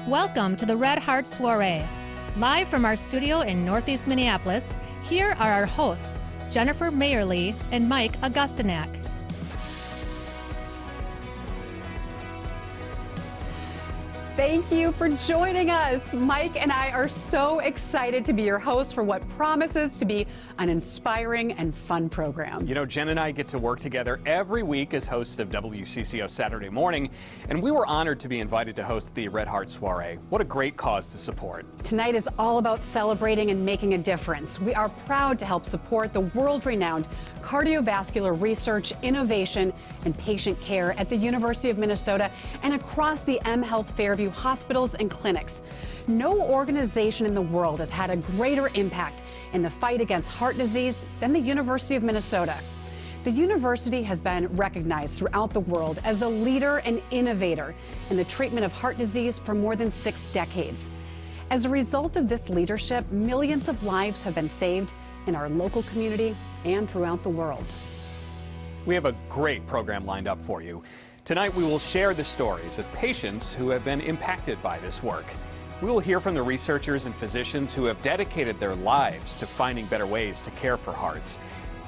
Welcome to the Red Heart Soirée. Live from our studio in Northeast Minneapolis, here are our hosts, Jennifer Mayerly and Mike Augustinak. Thank you for joining us. Mike and I are so excited to be your hosts for what promises to be an inspiring and fun program. You know, Jen and I get to work together every week as hosts of WCCO Saturday Morning, and we were honored to be invited to host the Red Heart Soirée. What a great cause to support. Tonight is all about celebrating and making a difference. We are proud to help support the world-renowned cardiovascular research, innovation, and patient care at the University of Minnesota and across the mHealth Fairview hospitals and clinics. No organization in the world has had a greater impact in the fight against heart disease than the University of Minnesota. The university has been recognized throughout the world as a leader and innovator in the treatment of heart disease for more than 6 decades. As a result of this leadership, millions of lives have been saved in our local community and throughout the world. We have a great program lined up for you. Tonight we will share the stories of patients who have been impacted by this work. We will hear from the researchers and physicians who have dedicated their lives to finding better ways to care for hearts.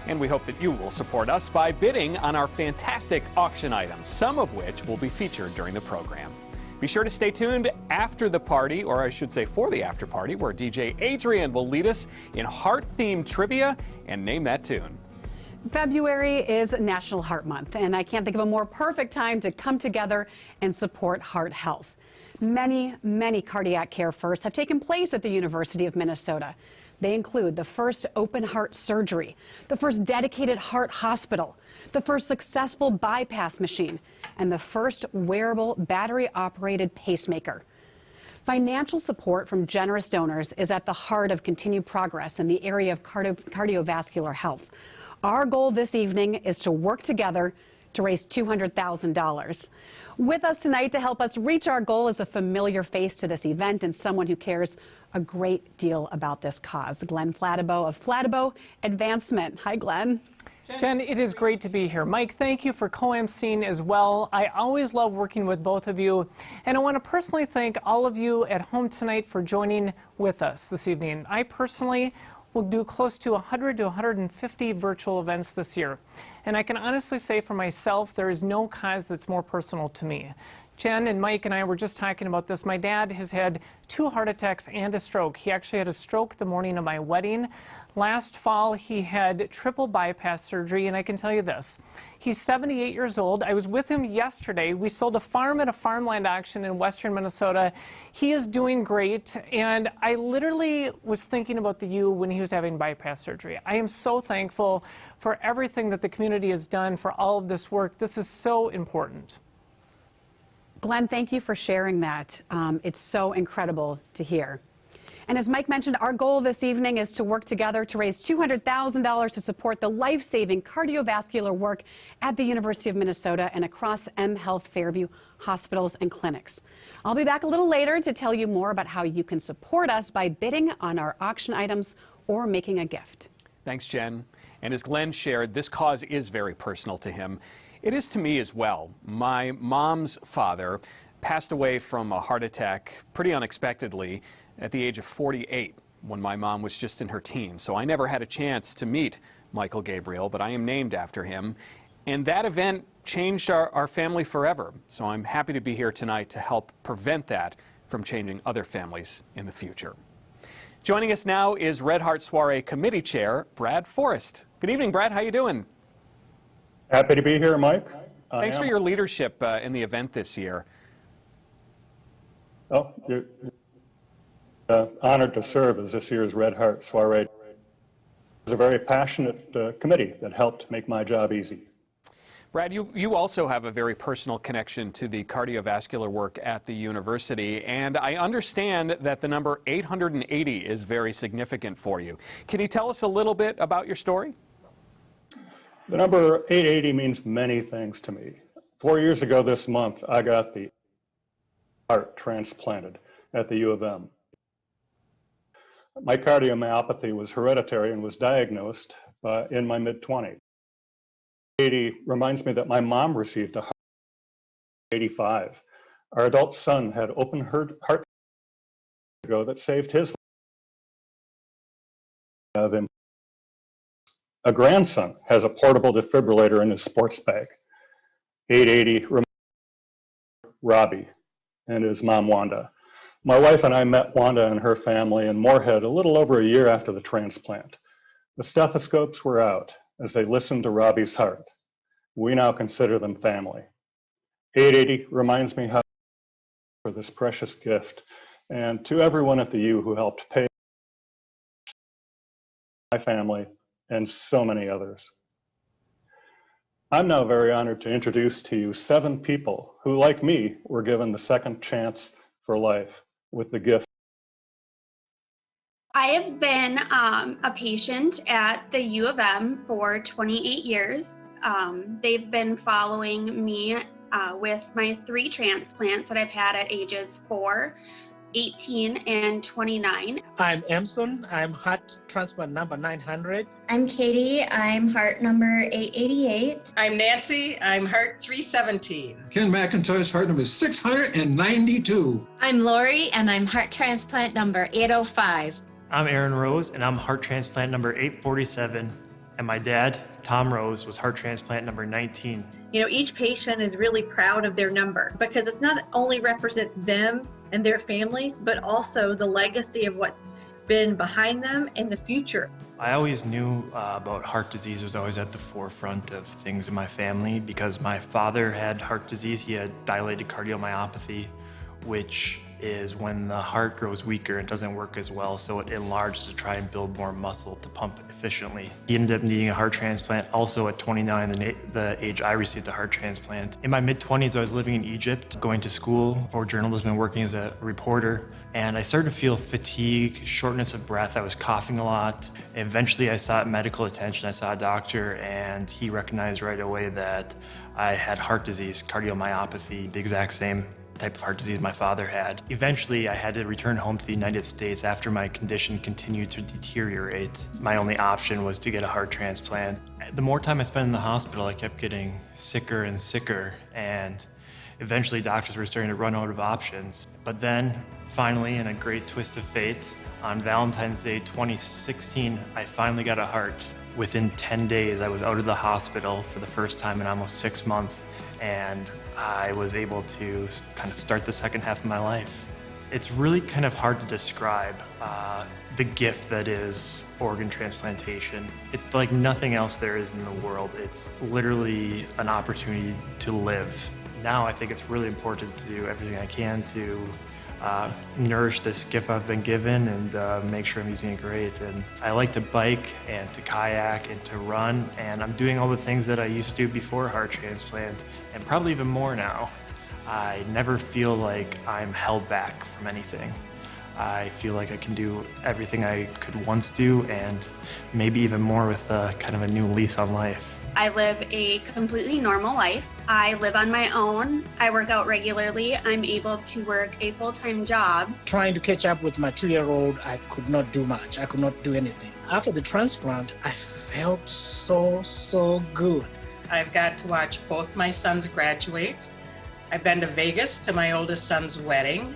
And we hope that you will support us by bidding on our fantastic auction items, some of which will be featured during the program. Be sure to stay tuned after the party, or I should say for the after party, where DJ Adrian will lead us in heart-themed trivia and name that tune. February is National Heart Month, and I can't think of a more perfect time to come together and support heart health. Many cardiac care firsts have taken place at the University of Minnesota. They include the first open heart surgery, the first dedicated heart hospital, the first successful bypass machine, and the first wearable battery-operated pacemaker. Financial support from generous donors is at the heart of continued progress in the area of cardiovascular health. Our goal this evening is to work together to raise $200,000. With us tonight to help us reach our goal is a familiar face to this event and someone who cares a great deal about this cause. Glenn Flattabo of Flattabo Advancement. Hi, Glenn. Jen, it is great to be here. Mike, thank you for co-emceeing as well. I always love working with both of you. And I want to personally thank all of you at home tonight for joining with us this evening. I personally will do close to 100 to 150 virtual events this year. And I can honestly say for myself, there is no cause that's more personal to me. Jen and Mike and I were just talking about this. My dad has had 2 heart attacks and a stroke. He actually had a stroke the morning of my wedding. Last fall, he had triple bypass surgery, and I can tell you this. He's 78 years old. I was with him yesterday. We sold a farm at a farmland auction in western Minnesota. He is doing great, and I literally was thinking about the U when he was having bypass surgery. I am so thankful for everything that the community has done for all of this work. This is so important. Glenn, thank you for sharing that. It's so incredible to hear. And as Mike mentioned, our goal this evening is to work together to raise $200,000 to support the life-saving cardiovascular work at the University of Minnesota and across mHealth Fairview hospitals and clinics. I'll be back a little later to tell you more about how you can support us by bidding on our auction items or making a gift. Thanks, Jen. And as Glenn shared, this cause is very personal to him. It is to me as well. My mom's father passed away from a heart attack pretty unexpectedly at the age of 48 when my mom was just in her teens. So I never had a chance to meet Michael Gabriel, but I am named after him. And that event changed our family forever. So I'm happy to be here tonight to help prevent that from changing other families in the future. Joining us now is Red Heart Soirée Committee Chair Brad Forrest. Good evening, Brad. How you doing? Happy to be here, Mike. Thanks for your leadership in the event this year. Oh, you're honored to serve as this year's Red Heart Soirée. It was a very passionate committee that helped make my job easy. Brad, you also have a very personal connection to the cardiovascular work at the university, and I understand that the number 880 is very significant for you. Can you tell us a little bit about your story? The number 880 means many things to me. 4 years ago this month, I got the heart transplanted at the U of M. My cardiomyopathy was hereditary and was diagnosed in my mid-20s. 80 reminds me that my mom received a heart 85. Our adult son had open heart ago that saved his life. A grandson has a portable defibrillator in his sports bag. 880 Robbie and his mom, Wanda. My wife and I met Wanda and her family in Moorhead a little over a year after the transplant. The stethoscopes were out as they listened to Robbie's heart. We now consider them family. 880 reminds me how for this precious gift, and to everyone at the U who helped pay my family and so many others. I'm now very honored to introduce to you 7 people who, like me, were given the second chance for life with the gift. I have been a patient at the U of M for 28 years. They've been following me with my 3 transplants that I've had at ages 4, 18, and 29. I'm Emson. I'm heart transplant number 900. I'm Katie. I'm heart number 888. I'm Nancy. I'm heart 317. Ken McIntosh, heart number 692. I'm Lori, and I'm heart transplant number 805. I'm Aaron Rose, and I'm heart transplant number 847. And my dad, Tom Rose, was heart transplant number 19. You know, each patient is really proud of their number because it not only represents them and their families, but also the legacy of what's been behind them in the future. I always knew about heart disease. It was always at the forefront of things in my family because my father had heart disease. He had dilated cardiomyopathy, which is when the heart grows weaker and doesn't work as well, so it enlarges to try and build more muscle to pump efficiently. He ended up needing a heart transplant also at 29, the age I received a heart transplant. In my mid-20s, I was living in Egypt, going to school for journalism and working as a reporter, and I started to feel fatigue, shortness of breath. I was coughing a lot. Eventually, I sought medical attention. I saw a doctor, and he recognized right away that I had heart disease, cardiomyopathy, the exact same type of heart disease my father had. Eventually, I had to return home to the United States after my condition continued to deteriorate. My only option was to get a heart transplant. The more time I spent in the hospital, I kept getting sicker and sicker, and eventually doctors were starting to run out of options. But then, finally, in a great twist of fate, on Valentine's Day 2016, I finally got a heart. Within 10 days, I was out of the hospital for the first time in almost 6 months, and I was able to kind of start the second half of my life. It's really kind of hard to describe the gift that is organ transplantation. It's like nothing else there is in the world. It's literally an opportunity to live. Now I think it's really important to do everything I can to nourish this gift I've been given and make sure I'm using it great. And I like to bike and to kayak and to run, and I'm doing all the things that I used to do before heart transplant, and probably even more now. I never feel like I'm held back from anything. I feel like I can do everything I could once do, and maybe even more with kind of a new lease on life. I live a completely normal life. I live on my own. I work out regularly. I'm able to work a full-time job. Trying to catch up with my 2-year-old, I could not do much. I could not do anything. After the transplant, I felt so good. I've got to watch both my sons graduate. I've been to Vegas to my oldest son's wedding,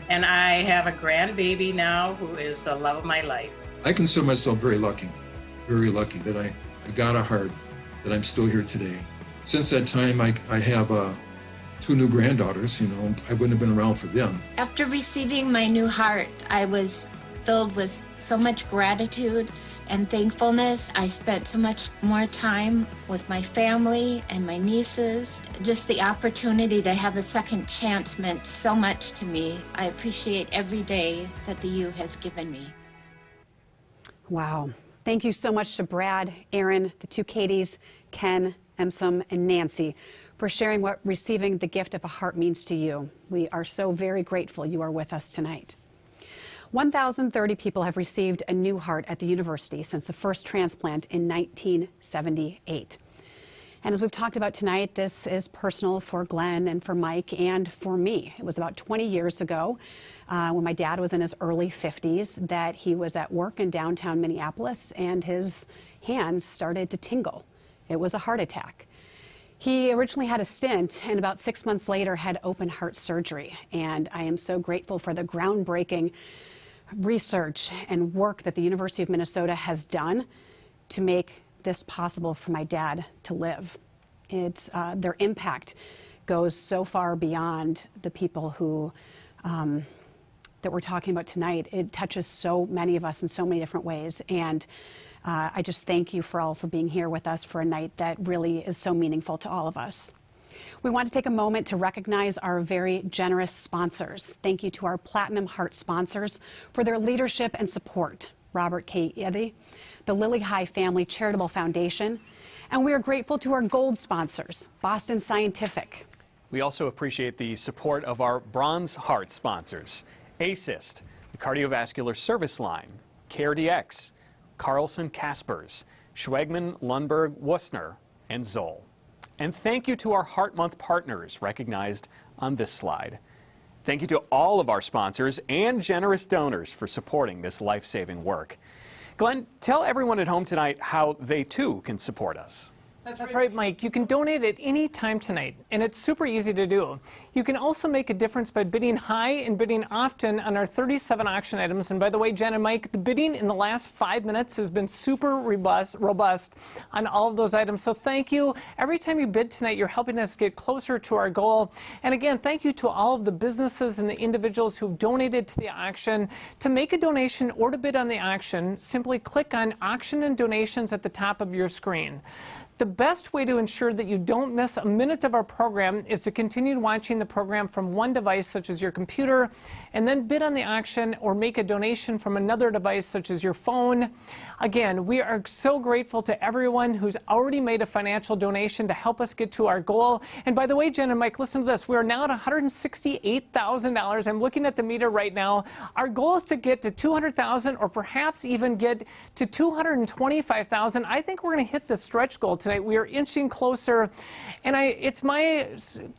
and I have a grandbaby now who is the love of my life. I consider myself very lucky that I got a heart, that I'm still here today. Since that time, I have 2 new granddaughters. You know, I wouldn't have been around for them. After receiving my new heart, I was filled with so much gratitude and thankfulness. I spent so much more time with my family and my nieces. Just the opportunity to have a second chance meant so much to me. I appreciate every day that the U has given me. Wow. Thank you so much to Brad, Aaron, the 2 Katies, Ken, Emsom, and Nancy for sharing what receiving the gift of a heart means to you. We are so very grateful you are with us tonight. 1,030 people have received a new heart at the university since the first transplant in 1978. And as we've talked about tonight, this is personal for Glenn and for Mike and for me. It was about 20 years ago when my dad was in his early 50s that he was at work in downtown Minneapolis and his hands started to tingle. It was a heart attack. He originally had a stent and about 6 months later had open heart surgery. And I am so grateful for the groundbreaking research and work that the University of Minnesota has done to make this possible for my dad to live. It's, their impact goes so far beyond the people who that we're talking about tonight. It touches so many of us in so many different ways. And I just thank you for being here with us for a night that really is so meaningful to all of us. We want to take a moment to recognize our very generous sponsors. Thank you to our Platinum Heart sponsors for their leadership and support. Robert K. Eddy, the Lily High Family Charitable Foundation, and we are grateful to our gold sponsors, Boston Scientific. We also appreciate the support of our Bronze Heart sponsors, Assist, the Cardiovascular Service Line, CareDx, Carlson Caspers, Schwegman Lundberg Wussner, and Zoll. And thank you to our Heart Month partners recognized on this slide. Thank you to all of our sponsors and generous donors for supporting this life-saving work. Glenn, tell everyone at home tonight how they too can support us. That's right, Mike. You can donate at any time tonight, and it's super easy to do. You can also make a difference by bidding high and bidding often on our 37 auction items. And by the way, Jen and Mike, the bidding in the last 5 minutes has been super robust on all of those items. So thank you. Every time you bid tonight, you're helping us get closer to our goal. And again, thank you to all of the businesses and the individuals who've donated to the auction. To make a donation or to bid on the auction, simply click on Auction and Donations at the top of your screen. The best way to ensure that you don't miss a minute of our program is to continue watching the program from one device, such as your computer, and then bid on the auction or make a donation from another device, such as your phone. Again, we are so grateful to everyone who's already made a financial donation to help us get to our goal. And by the way, Jen and Mike, listen to this. We are now at $168,000. I'm looking at the meter right now. Our goal is to get to $200,000 or perhaps even get to $225,000. I think we're going to hit the stretch goal tonight. We are inching closer, and it's my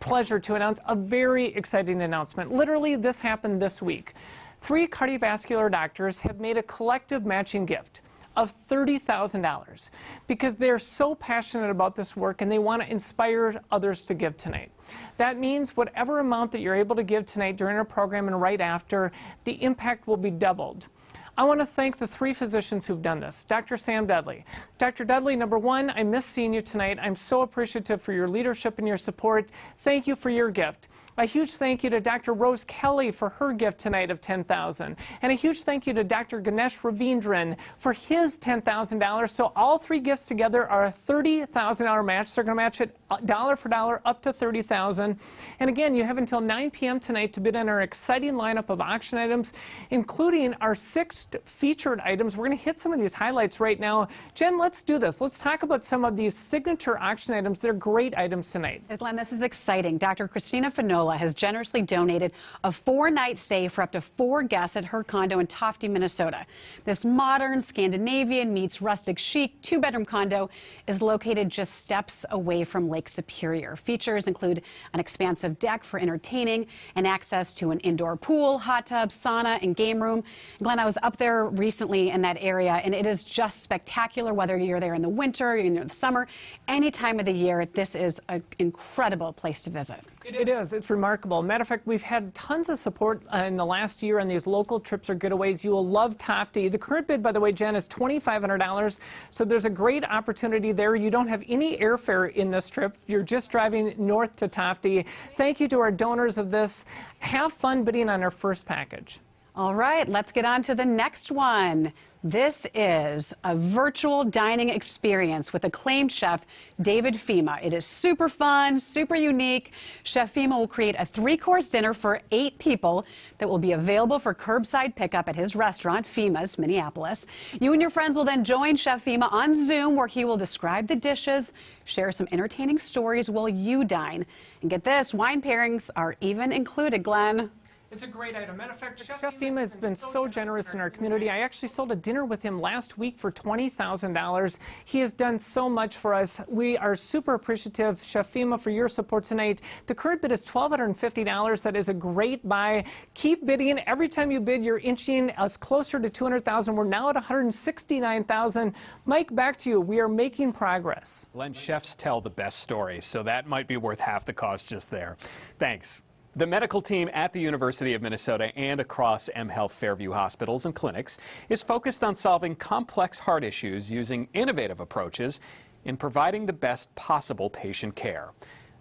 pleasure to announce a very exciting announcement. Literally, this happened this week. 3 cardiovascular doctors have made a collective matching gift of $30,000 because they're so passionate about this work and they want to inspire others to give tonight. That means whatever amount that you're able to give tonight during our program and right after, the impact will be doubled. I want to thank the 3 physicians who've done this. Dr. Sam Dudley. Dr. Dudley, number one, I miss seeing you tonight. I'm so appreciative for your leadership and your support. Thank you for your gift. A huge thank you to Dr. Rose Kelly for her gift tonight of $10,000. And a huge thank you to Dr. Ganesh Ravindran for his $10,000. So all 3 gifts together are a $30,000 match. So they're going to match it dollar for dollar up to $30,000. And again, you have until 9 p.m. tonight to bid on our exciting lineup of auction items, including our 6 featured items. We're going to hit some of these highlights right now. Jen, let's do this. Let's talk about some of these signature auction items. They're great items tonight. Glenn, this is exciting. Dr. Christina Finola has generously donated a 4-night stay for up to 4 guests at her condo in Tofte, Minnesota. This modern Scandinavian meets rustic chic 2-bedroom condo is located just steps away from Lake Superior. Features include an expansive deck for entertaining and access to an indoor pool, hot tub, sauna, and game room. Glenn, I was up there recently in that area, and it is just spectacular, whether you're there in the winter, you're in the summer, any time of the year. This is an incredible place to visit. It is. It's remarkable. Matter of fact, we've had tons of support in the last year on these local trips or getaways. You will love Tofte. The current bid, by the way, Jen, is $2,500. So there's a great opportunity there. You don't have any airfare in this trip. You're just driving north to Tofte. Thank you to our donors of this. Have fun bidding on our first package. All right, let's get on to the next one. This is a virtual dining experience with acclaimed chef David Fima. It is super fun, super unique. Chef Fima will create a 3-course dinner for 8 people that will be available for curbside pickup at his restaurant, Fima's, Minneapolis. You and your friends will then join Chef Fima on Zoom, where he will describe the dishes, share some entertaining stories while you dine. And get this, wine pairings are even included, Glenn. It's a great item. Matter of fact, Chef Fima has been so generous in our community. I actually sold a dinner with him last week for $20,000. He has done so much for us. We are super appreciative, Chef Fima, for your support tonight. The current bid is $1,250. That is a great buy. Keep bidding. Every time you bid, you're inching us closer to $200,000. We're now at $169,000. Mike, back to you. We are making progress. Glenn, chefs tell the best stories, so that might be worth half the cost just there. Thanks. The medical team at the University of Minnesota and across mHealth Fairview hospitals and clinics is focused on solving complex heart issues using innovative approaches in providing the best possible patient care.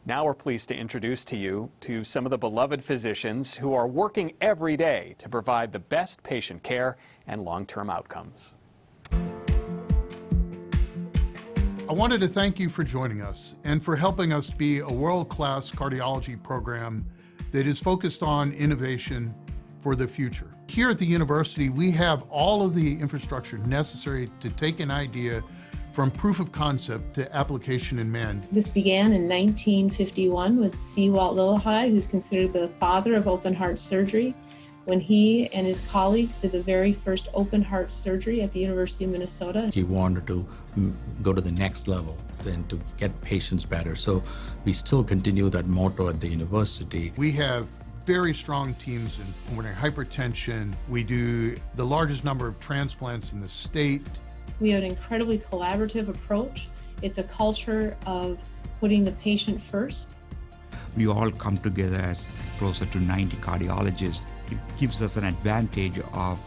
Now we're pleased to introduce to you to some of the beloved physicians who are working every day to provide the best patient care and long-term outcomes. I wanted to thank you for joining us and for helping us be a world-class cardiology program that is focused on innovation for the future. Here at the university, we have all of the infrastructure necessary to take an idea from proof of concept to application in man. This began in 1951 with C. Walt Lillehei, who's considered the father of open heart surgery, when he and his colleagues did the very first open heart surgery at the University of Minnesota. He wanted to go to the next level and to get patients better. So we still continue that motto at the university. We have very strong teams in pulmonary hypertension. We do the largest number of transplants in the state. We have an incredibly collaborative approach. It's a culture of putting the patient first. We all come together as closer to 90 cardiologists. It gives us an advantage of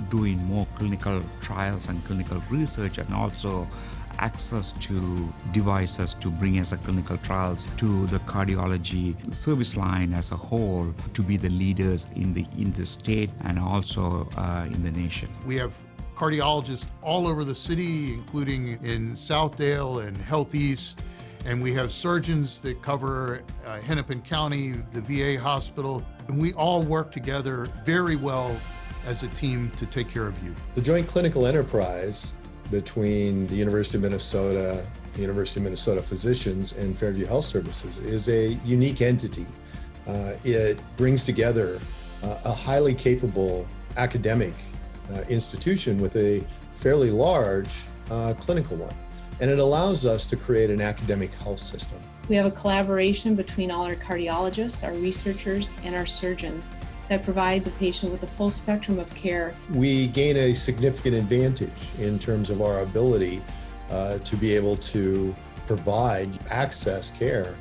doing more clinical trials and clinical research, and also access to devices to bring us clinical trials to the cardiology service line as a whole, to be the leaders in the state and also in the nation. We have cardiologists all over the city, including in Southdale and Health East, and we have surgeons that cover Hennepin County, the VA hospital, and we all work together very well as a team to take care of you. The joint clinical enterprise between the University of Minnesota, the University of Minnesota physicians, and Fairview Health Services is a unique entity. It brings together a highly capable academic institution with a fairly large clinical one. And it allows us to create an academic health system. We have a collaboration between all our cardiologists, our researchers, and our surgeons that provide the patient with a full spectrum of care. We gain a significant advantage in terms of our ability to be able to provide access care.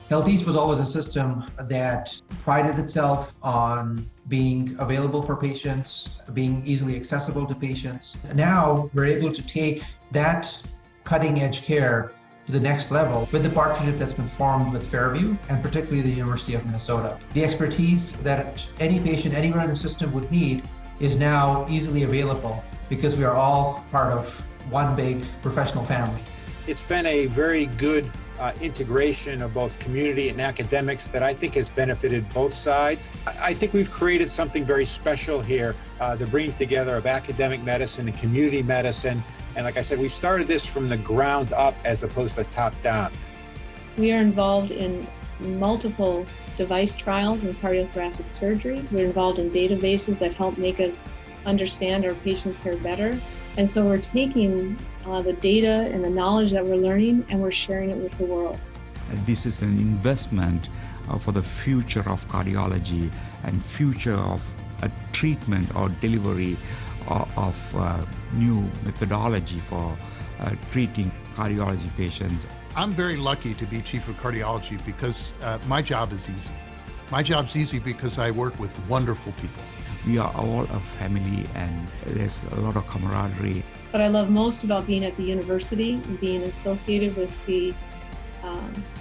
Health East was always a system that prided itself on being available for patients, being easily accessible to patients. Now we're able to take that cutting edge care to the next level with the partnership that's been formed with Fairview and particularly the University of Minnesota. The expertise that any patient anywhere in the system would need is now easily available because we are all part of one big professional family. It's been a very good integration of both community and academics that I think has benefited both sides. I think we've created something very special here, the bringing together of academic medicine and community medicine. And like I said, we've started this from the ground up as opposed to top down. We are involved in multiple device trials in cardiothoracic surgery. We're involved in databases that help make us understand our patient care better. And so we're taking the data and the knowledge that we're learning and we're sharing it with the world. This is an investment for the future of cardiology and future of treatment or delivery of new methodology for treating cardiology patients. I'm very lucky to be chief of cardiology because my job is easy. My job's easy because I work with wonderful people. We are all a family and there's a lot of camaraderie. What I love most about being at the university and being associated with the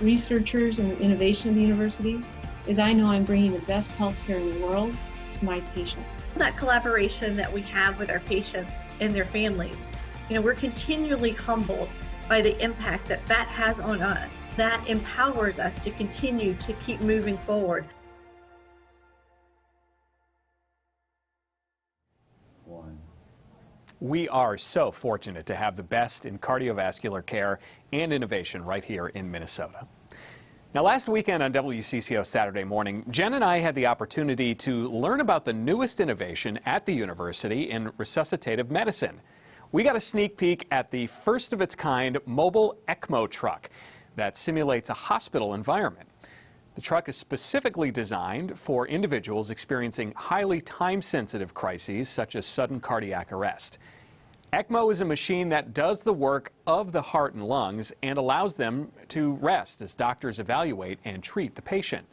researchers and the innovation of the university is I know I'm bringing the best healthcare in the world to my patients. That collaboration that we have with our patients and their families, we're continually humbled by the impact that that has on us. That empowers us to continue to keep moving forward. We are so fortunate to have the best in cardiovascular care and innovation right here in Minnesota. Now, last weekend on WCCO Saturday Morning, Jen and I had the opportunity to learn about the newest innovation at the university in resuscitative medicine. We got a sneak peek at the first of its kind mobile ECMO truck that simulates a hospital environment. The truck is specifically designed for individuals experiencing highly time-sensitive crises such as sudden cardiac arrest. ECMO is a machine that does the work of the heart and lungs and allows them to rest as doctors evaluate and treat the patient.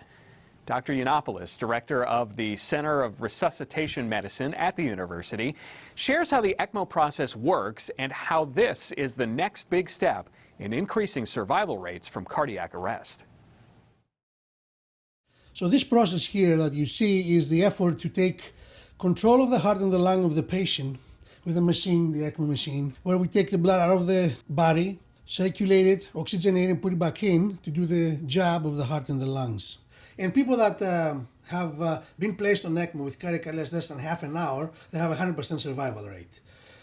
Dr. Yiannopoulos, director of the Center of Resuscitation Medicine at the university, shares how the ECMO process works and how this is the next big step in increasing survival rates from cardiac arrest. So this process here that you see is the effort to take control of the heart and the lung of the patient with a machine, the ECMO machine, where we take the blood out of the body, circulate it, oxygenate it, and put it back in to do the job of the heart and the lungs. And people that have been placed on ECMO with cardiac arrest less than half an hour, they have a 100% survival rate.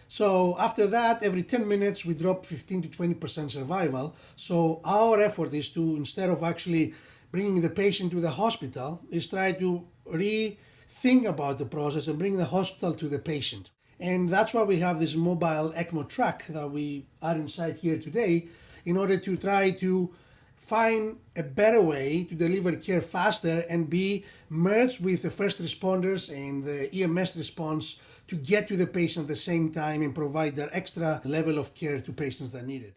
So after that, every 10 minutes, we drop 15 to 20% survival. So our effort is to, instead of actually bringing the patient to the hospital, is try to rethink about the process and bring the hospital to the patient. And that's why we have this mobile ECMO truck that we are inside here today, in order to try to find a better way to deliver care faster and be merged with the first responders and the EMS response to get to the patient at the same time and provide that extra level of care to patients that need it.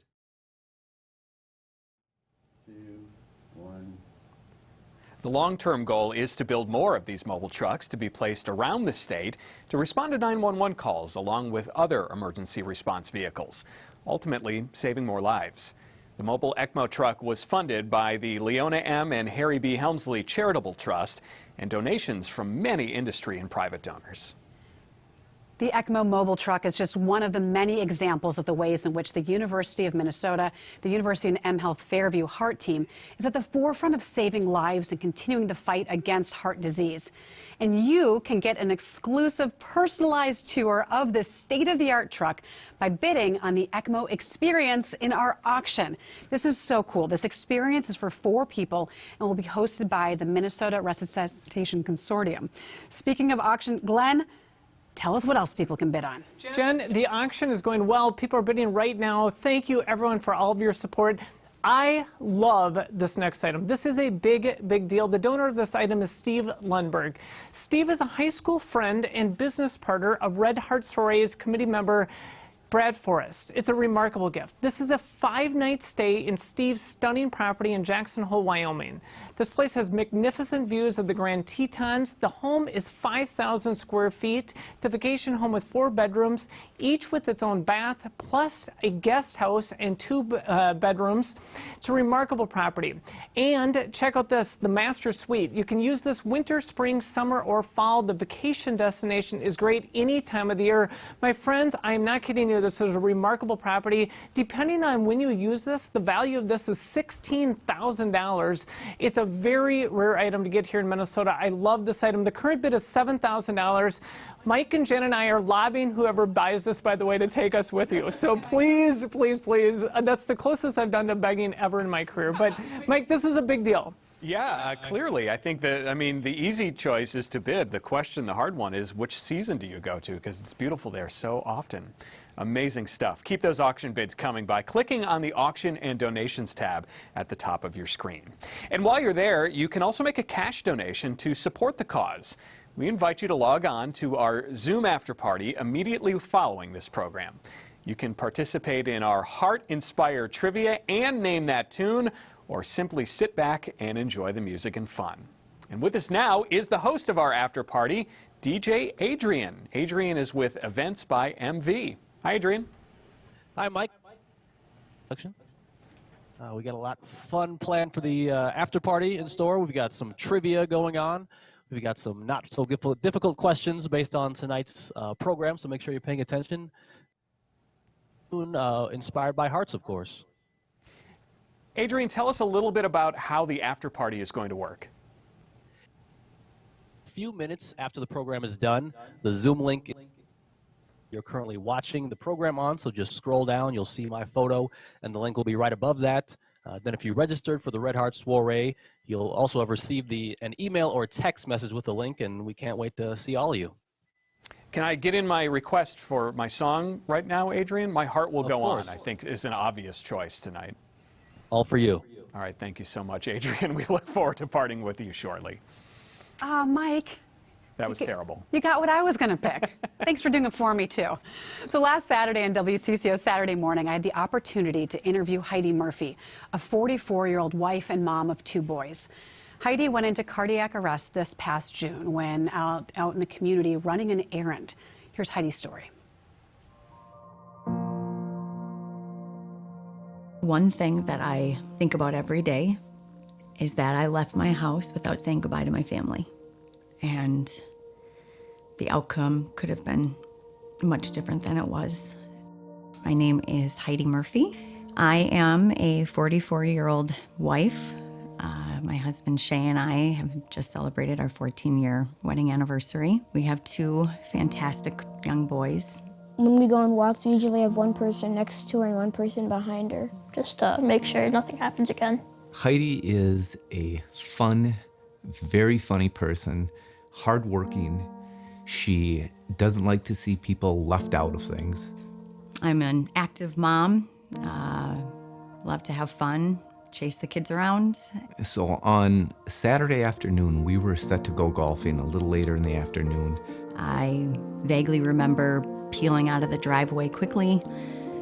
The long-term goal is to build more of these mobile trucks to be placed around the state to respond to 911 calls along with other emergency response vehicles, ultimately saving more lives. The mobile ECMO truck was funded by the Leona M. and Harry B. Helmsley Charitable Trust and donations from many industry and private donors. The ECMO mobile truck is just one of the many examples of the ways in which the University of Minnesota, the University and mHealth Fairview Heart Team is at the forefront of saving lives and continuing the fight against heart disease. And you can get an exclusive personalized tour of this state-of-the-art truck by bidding on the ECMO experience in our auction. This is so cool. This experience is for 4 people and will be hosted by the Minnesota Resuscitation Consortium. Speaking of auction, Glenn, tell us what else people can bid on. Jen, the auction is going well. People are bidding right now. Thank you, everyone, for all of your support. I love this next item. This is a big deal. The donor of this item is Steve Lundberg. Steve is a high school friend and business partner of Red Heart Soiree's committee member, Brad Forrest. It's a remarkable gift. This is a 5-night stay in Steve's stunning property in Jackson Hole, Wyoming. This place has magnificent views of the Grand Tetons. The home is 5,000 square feet. It's a vacation home with 4 bedrooms, each with its own bath, plus a guest house and 2 bedrooms. It's a remarkable property. And check out this, the master suite. You can use this winter, spring, summer, or fall. The vacation destination is great any time of the year. My friends, I'm not kidding you. This is a remarkable property. Depending on when you use this, the value of this is $16,000. It's a very rare item to get here in Minnesota. I love this item. The current bid is $7,000. Mike and Jen and I are lobbying whoever buys this, by the way, to take us with you. So please, please, please, that's the closest I've done to begging ever in my career. But Mike, this is a big deal. Yeah, clearly. I think that, the easy choice is to bid. The question, the hard one, is which season do you go to? Because it's beautiful there so often. Amazing stuff. Keep those auction bids coming by clicking on the Auction and Donations tab at the top of your screen. And while you're there, you can also make a cash donation to support the cause. We invite you to log on to our Zoom after party immediately following this program. You can participate in our heart-inspired trivia and name that tune, or simply sit back and enjoy the music and fun. And with us now is the host of our after party, DJ Adrian. Adrian is with Events by MV. Hi, Adrian. Hi, Mike. We got a lot of fun planned for the after party in store. We've got some trivia going on. We've got some not so difficult questions based on tonight's program, so make sure you're paying attention. Inspired by hearts, of course. Adrian, tell us a little bit about how the after party is going to work. A few minutes after the program is done, the Zoom link you're currently watching the program on, so just scroll down, you'll see my photo, and the link will be right above that. Then if you registered for the Red Heart Soirée, you'll also have received an email or text message with the link, and we can't wait to see all of you. Can I get in my request for my song right now, Adrian? My Heart Will Go On, I think, is an obvious choice tonight. All for you. All right, thank you so much, Adrian. We look forward to partying with you shortly. Mike. That was terrible. You got what I was going to pick. Thanks for doing it for me, too. So last Saturday on WCCO Saturday Morning, I had the opportunity to interview Heidi Murphy, a 44-year-old wife and mom of 2 boys. Heidi went into cardiac arrest this past June when out in the community running an errand. Here's Heidi's story. One thing that I think about every day is that I left my house without saying goodbye to my family. And the outcome could have been much different than it was. My name is Heidi Murphy. I am a 44-year-old wife. My husband Shay and I have just celebrated our 14-year wedding anniversary. We have 2 fantastic young boys. When we go on walks, we usually have one person next to her and one person behind her, just to make sure nothing happens again. Heidi is a fun, very funny person, hardworking. She doesn't like to see people left out of things. I'm an active mom, love to have fun, chase the kids around. So on Saturday afternoon, we were set to go golfing a little later in the afternoon. I vaguely remember peeling out of the driveway quickly,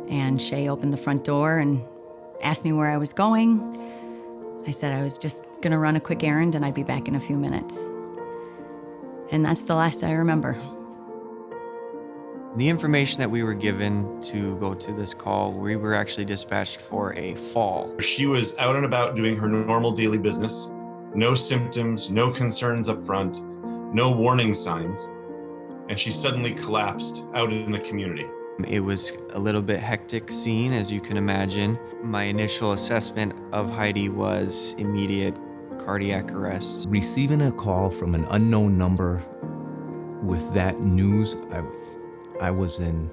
and Shay opened the front door and asked me where I was going. I said I was just gonna run a quick errand and I'd be back in a few minutes. And that's the last I remember. The information that we were given to go to this call, we were actually dispatched for a fall. She was out and about doing her normal daily business. No symptoms, no concerns up front, no warning signs. And she suddenly collapsed out in the community. It was a little bit hectic scene, as you can imagine. My initial assessment of Heidi was immediate cardiac arrest. Receiving a call from an unknown number with that news, I was in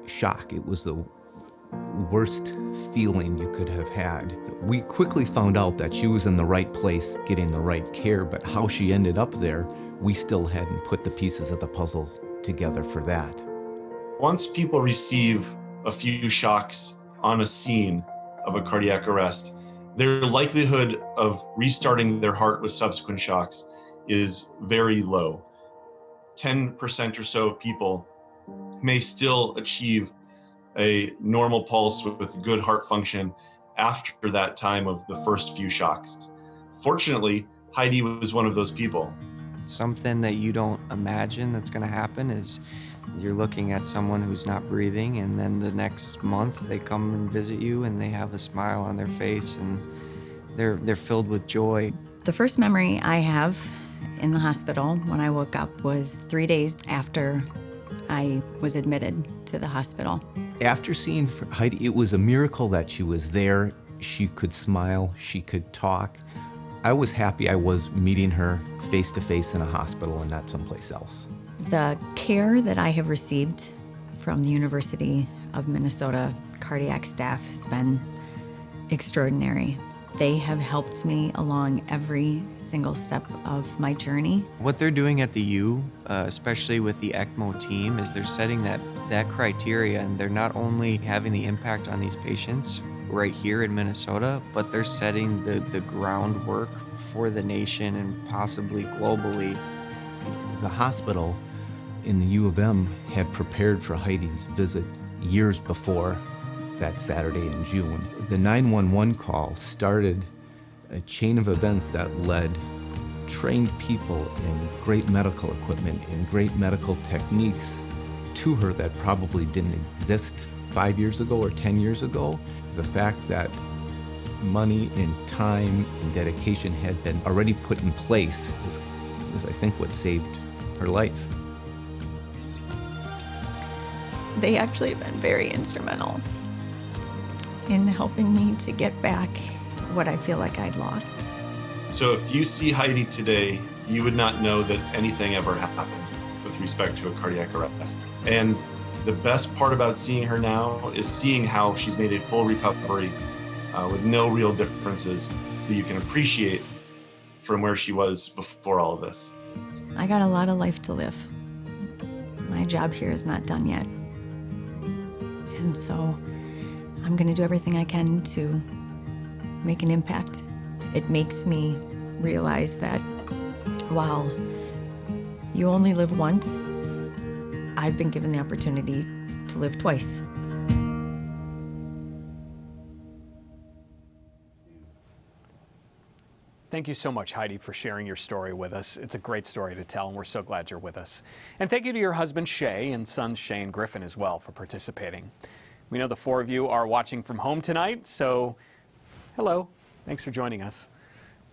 shock. It was the worst feeling you could have had. We quickly found out that she was in the right place, getting the right care, but how she ended up there, we still hadn't put the pieces of the puzzle together for that. Once people receive a few shocks on a scene of a cardiac arrest, their likelihood of restarting their heart with subsequent shocks is very low. 10% or so of people may still achieve a normal pulse with good heart function after that time of the first few shocks. Fortunately, Heidi was one of those people. Something that you don't imagine that's going to happen is you're looking at someone who's not breathing, and then the next month they come and visit you and they have a smile on their face and they're filled with joy. The first memory I have in the hospital when I woke up was 3 days after I was admitted to the hospital. After seeing Heidi, it was a miracle that she was there. She could smile, she could talk. I was happy I was meeting her face to face in a hospital and not someplace else. The care that I have received from the University of Minnesota cardiac staff has been extraordinary. They have helped me along every single step of my journey. What they're doing at the U, especially with the ECMO team, is they're setting that criteria, and they're not only having the impact on these patients right here in Minnesota, but they're setting the groundwork for the nation and possibly globally. The hospital in the U of M had prepared for Heidi's visit years before that Saturday in June. The 911 call started a chain of events that led trained people in great medical equipment and great medical techniques to her that probably didn't exist 5 years ago or 10 years ago. The fact that money and time and dedication had been already put in place is I think what saved her life. They actually have been very instrumental in helping me to get back what I feel like I'd lost. So if you see Heidi today, you would not know that anything ever happened with respect to a cardiac arrest. And the best part about seeing her now is seeing how she's made a full recovery with no real differences that you can appreciate from where she was before all of this. I got a lot of life to live. My job here is not done yet. And so I'm going to do everything I can to make an impact. It makes me realize that while you only live once, I've been given the opportunity to live twice. Thank you so much, Heidi, for sharing your story with us. It's a great story to tell, and we're so glad you're with us. And thank you to your husband, Shay, and sons, Shay and Griffin, as well, for participating. We know the four of you are watching from home tonight, so hello. Thanks for joining us.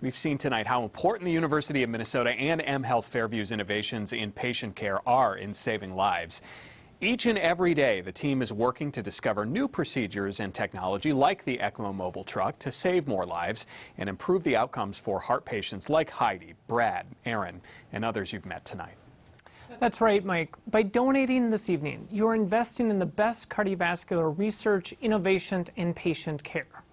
We've seen tonight how important the University of Minnesota and mHealth Fairview's innovations in patient care are in saving lives. Each and every day, the team is working to discover new procedures and technology like the ECMO mobile truck to save more lives and improve the outcomes for heart patients like Heidi, Brad, Aaron, and others you've met tonight. That's right, Mike. By donating this evening, you're investing in the best cardiovascular research, innovation, and patient care.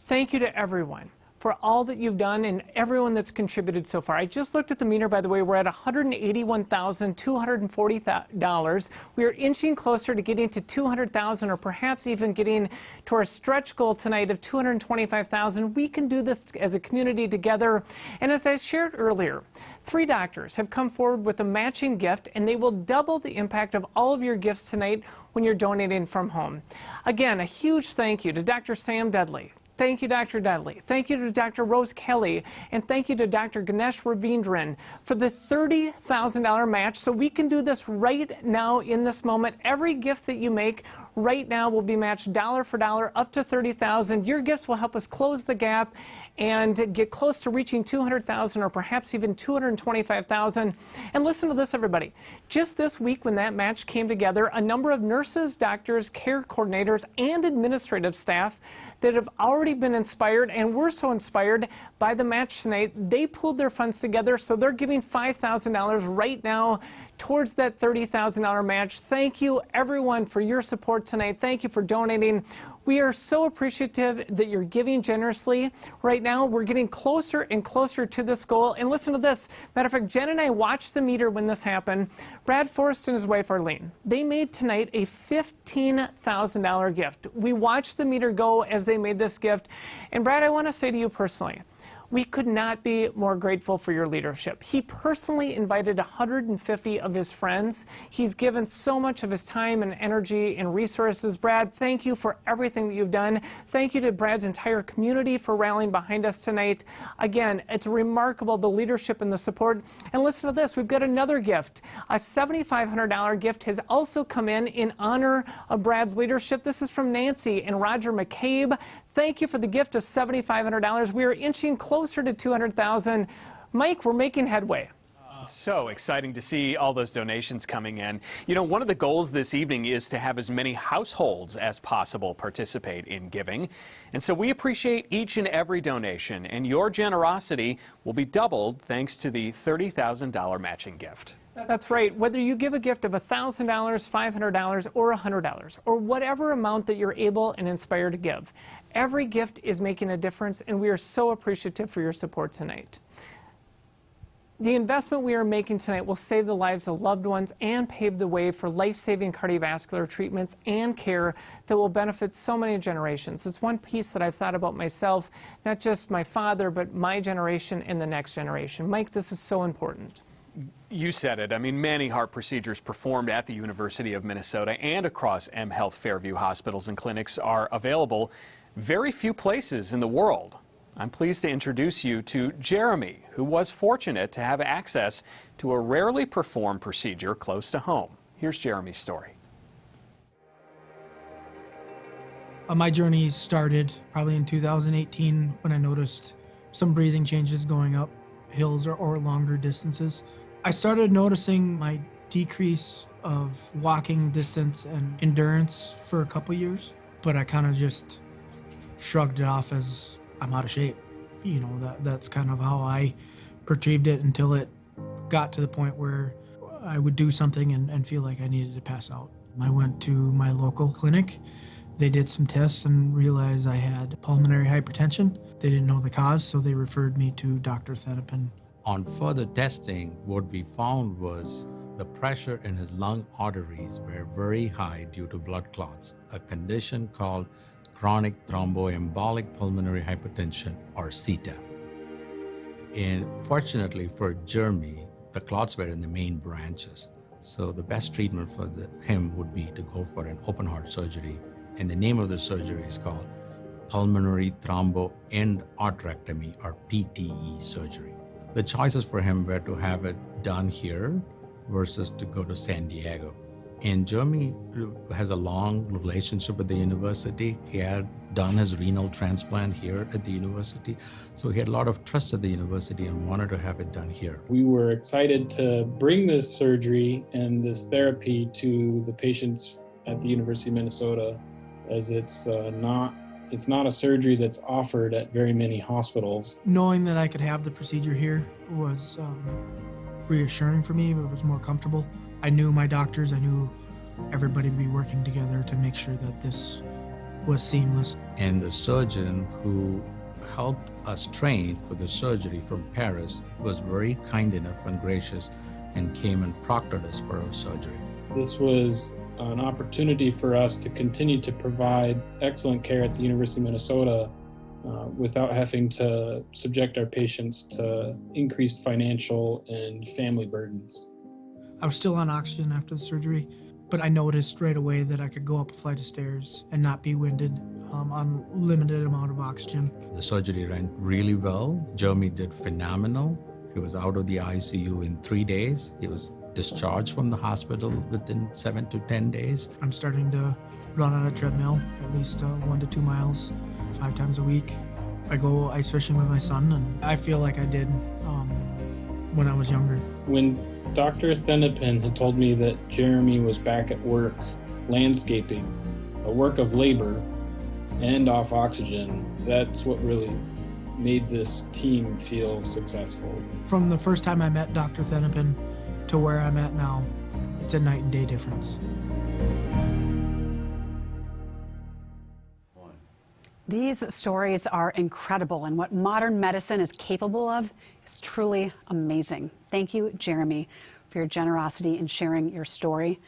Thank you to everyone for all that you've done and everyone that's contributed so far. I just looked at the meter, by the way. We're at $181,240. We are inching closer to getting to $200,000, or perhaps even getting to our stretch goal tonight of $225,000. We can do this as a community together. And as I shared earlier, 3 doctors have come forward with a matching gift, and they will double the impact of all of your gifts tonight when you're donating from home. Again, a huge thank you to Dr. Sam Dudley. Thank you, Dr. Dudley. Thank you to Dr. Rose Kelly. And thank you to Dr. Ganesh Ravindran for the $30,000 match. So we can do this right now in this moment. Every gift that you make right now will be matched dollar for dollar up to $30,000. Your gifts will help us close the gap and get close to reaching $200,000 or perhaps even $225,000. And listen to this, everybody. Just this week when that match came together, a number of nurses, doctors, care coordinators, and administrative staff that have already been inspired and were so inspired by the match tonight, they pulled their funds together, so they're giving $5,000 right now towards that $30,000 match. Thank you, everyone, for your support tonight. Thank you for donating. We are so appreciative that you're giving generously. Right now, we're getting closer and closer to this goal. And listen to this. Matter of fact, Jen and I watched the meter when this happened. Brad Forrest and his wife, Arlene, they made tonight a $15,000 gift. We watched the meter go as they made this gift. And Brad, I want to say to you personally, we could not be more grateful for your leadership. He personally invited 150 of his friends. He's given so much of his time and energy and resources. Brad, thank you for everything that you've done. Thank you to Brad's entire community for rallying behind us tonight. Again, it's remarkable, the leadership and the support. And listen to this, we've got another gift. A $7,500 gift has also come in honor of Brad's leadership. This is from Nancy and Roger Mccabe. Thank you for the gift of $7,500. We are inching closer to $200,000. Mike, we're making headway. So exciting to see all those donations coming in. You know, one of the goals this evening is to have as many households as possible participate in giving. And so we appreciate each and every donation, and your generosity will be doubled thanks to the $30,000 matching gift. That's right. Whether you give a gift of $1,000, $500, or $100, or whatever amount that you're able and inspired to give, every gift is making a difference, and we are so appreciative for your support tonight. The investment we are making tonight will save the lives of loved ones and pave the way for life-saving cardiovascular treatments and care that will benefit so many generations. It's one piece that I've thought about myself, not just my father, but my generation and the next generation. Mike, this is so important. You said it. I mean, many heart procedures performed at the University of Minnesota and across mHealth Fairview hospitals and clinics are available very few places in the world. I'm pleased to introduce you to Jeremy, who was fortunate to have access to a rarely performed procedure close to home. Here's Jeremy's story. My journey started probably in 2018 when I noticed some breathing changes going up hills or longer distances. I started noticing my decrease of walking distance and endurance for a couple years, but I kind of just shrugged it off as I'm out of shape. You know, that's kind of how I perceived it until it got to the point where I would do something and feel like I needed to pass out. I went to my local clinic. They did some tests and realized I had pulmonary hypertension. They didn't know the cause, so they referred me to Dr. Thenopin. On further testing, what we found was the pressure in his lung arteries were very high due to blood clots, a condition called chronic thromboembolic pulmonary hypertension, or CTEPH. And fortunately for Jeremy, the clots were in the main branches. So the best treatment for him would be to go for an open heart surgery. And the name of the surgery is called pulmonary thromboendarterectomy, or PTE surgery. The choices for him were to have it done here versus to go to San Diego. And Jeremy has a long relationship with the university. He had done his renal transplant here at the university, so he had a lot of trust at the university and wanted to have it done here. We were excited to bring this surgery and this therapy to the patients at the University of Minnesota, as it's not a surgery that's offered at very many hospitals. Knowing that I could have the procedure here was reassuring for me. It was more comfortable. I knew my doctors, I knew everybody would be working together to make sure that this was seamless. And the surgeon who helped us train for the surgery from Paris was very kind enough and gracious and came and proctored us for our surgery. This was an opportunity for us to continue to provide excellent care at the University of Minnesota without having to subject our patients to increased financial and family burdens. I was still on oxygen after the surgery, but I noticed right away that I could go up a flight of stairs and not be winded on limited amount of oxygen. The surgery went really well. Jeremy did phenomenal. He was out of the ICU in 3 days. He was discharged from the hospital within 7 to 10 days. I'm starting to run on a treadmill at least 1 to 2 miles 5 times a week. I go ice fishing with my son, and I feel like I did when I was younger. When Dr. Thenepin had told me that Jeremy was back at work landscaping, a work of labor, and off oxygen, that's what really made this team feel successful. From the first time I met Dr. Thenepin to where I'm at now, it's a night and day difference. These stories are incredible, and what modern medicine is capable of is truly amazing. Thank you, Jeremy, for your generosity in sharing your story.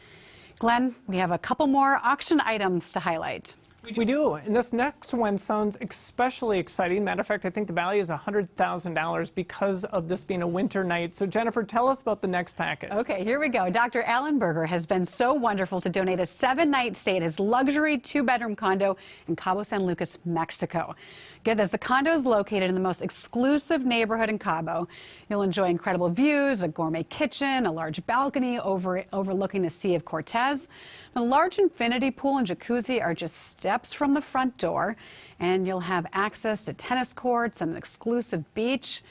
Glenn, we have a couple more auction items to highlight. We do, and this next one sounds especially exciting. Matter of fact, I think the value is $100,000 because of this being a winter night. So Jennifer, tell us about the next package. Okay, here we go. Dr. Alan Berger has been so wonderful to donate a 7-night stay at his luxury 2-bedroom condo in Cabo San Lucas, Mexico. Get this, the condo is located in the most exclusive neighborhood in Cabo. You'll enjoy incredible views, a gourmet kitchen, a large balcony overlooking the Sea of Cortez. The large infinity pool and jacuzzi are just steps from the front door, and you'll have access to tennis courts and an exclusive beach.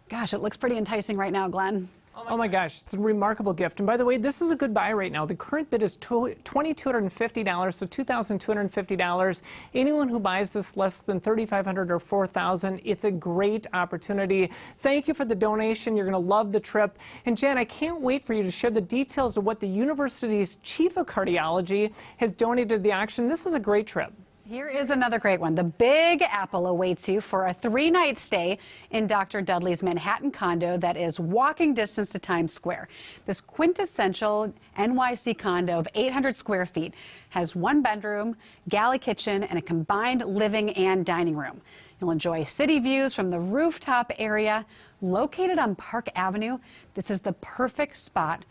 Gosh, it looks pretty enticing right now, Glenn. Oh my gosh, it's a remarkable gift. And by the way, this is a good buy right now. The current bid is $2,250, so $2,250. Anyone who buys this less than $3,500 or $4,000, it's a great opportunity. Thank you for the donation. You're going to love the trip. And Jen, I can't wait for you to share the details of what the university's chief of cardiology has donated to the auction. This is a great trip. Here is another great one. The Big Apple awaits you for a 3-night stay in Dr. Dudley's Manhattan condo that is walking distance to Times Square. This quintessential NYC condo of 800 square feet has 1 bedroom, galley kitchen, and a combined living and dining room. You'll enjoy city views from the rooftop area. Located on Park Avenue, this is the perfect spot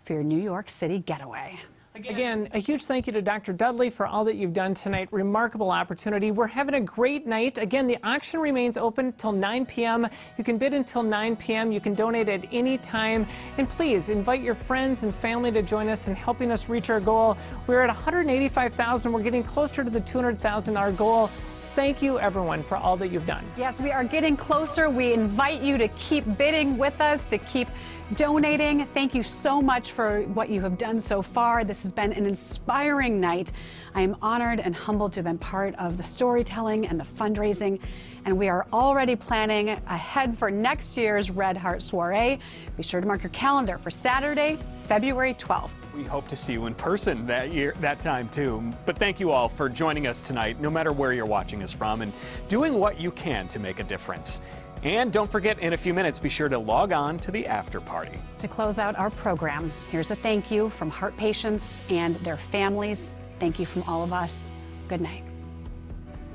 for your New York City getaway. Again, a huge thank you to Dr. Dudley for all that you've done tonight. Remarkable opportunity. We're having a great night. Again, the auction remains open till 9 p.m. You can bid until 9 p.m. You can donate at any time. And please invite your friends and family to join us in helping us reach our goal. We're at $185,000. We're getting closer to the $200,000 goal. Thank you, everyone, for all that you've done. Yes, we are getting closer. We invite you to keep bidding with us, to keep donating. Thank you so much for what you have done so far. This has been an inspiring night. I am honored and humbled to have been part of the storytelling and the fundraising. And we are already planning ahead for next year's Red Heart Soirée. Be sure to mark your calendar for Saturday, February 12th. We hope to see you in person that time too. But thank you all for joining us tonight, no matter where you're watching us from, and doing what you can to make a difference. And don't forget, in a few minutes, be sure to log on to the after party. To close out our program, here's a thank you from heart patients and their families. Thank you from all of us. Good night.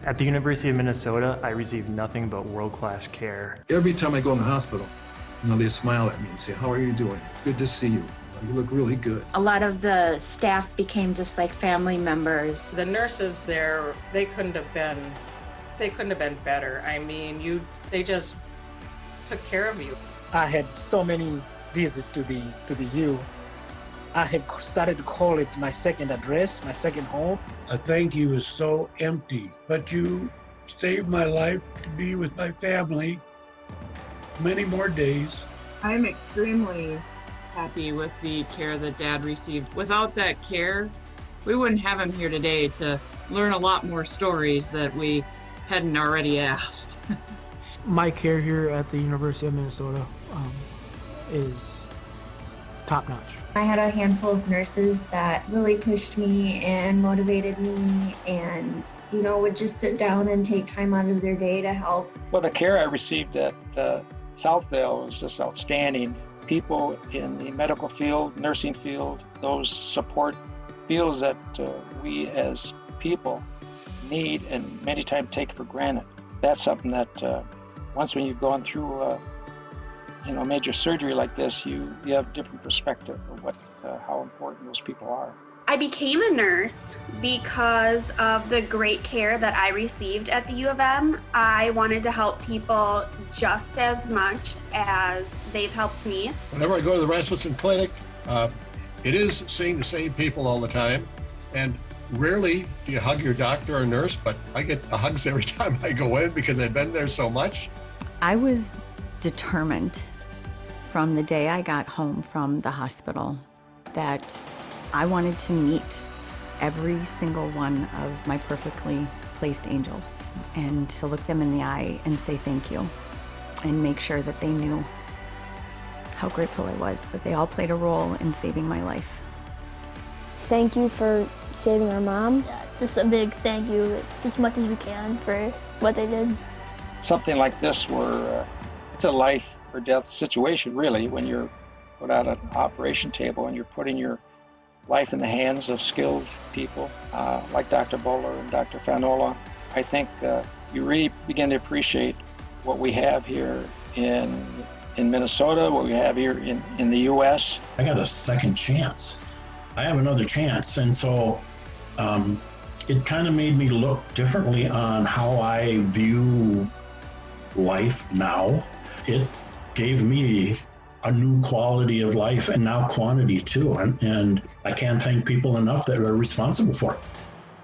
At the University of Minnesota, I received nothing but world-class care. Every time I go in the hospital, they smile at me and say, "How are you doing? It's good to see you. You look really good." A lot of the staff became just like family members. The nurses there, they couldn't have been They couldn't have been better. I mean, they just took care of you. I had so many visits to the U. I had started to call it my second address, my second home. I thank you is so empty, but you saved my life to be with my family many more days. I'm extremely happy with the care that Dad received. Without that care, we wouldn't have him here today to learn a lot more stories that we hadn't already asked. My care here at the University of Minnesota is top-notch. I had a handful of nurses that really pushed me and motivated me and, would just sit down and take time out of their day to help. Well, the care I received at Southdale was just outstanding. People in the medical field, nursing field, those support fields that we as people need and many times take for granted. That's something that once when you've gone through major surgery like this, you have a different perspective of how important those people are. I became a nurse because of the great care that I received at the U of M. I wanted to help people just as much as they've helped me. Whenever I go to the Rasmussen Clinic, it is seeing the same people all the time. And rarely do you hug your doctor or nurse, but I get hugs every time I go in because I've been there so much. I was determined from the day I got home from the hospital that I wanted to meet every single one of my perfectly placed angels and to look them in the eye and say thank you and make sure that they knew how grateful I was that they all played a role in saving my life. Thank you for saving our mom. Yeah, just a big thank you as much as we can for what they did. Something like this where it's a life or death situation really when you're put out an operation table and you're putting your life in the hands of skilled people like Dr. Bowler and Dr. Fanola. I think you really begin to appreciate what we have here in Minnesota, what we have here in the U.S. I got a second chance. I have another chance. And so it kind of made me look differently on how I view life now. It gave me a new quality of life and now quantity too. And I can't thank people enough that are responsible for it.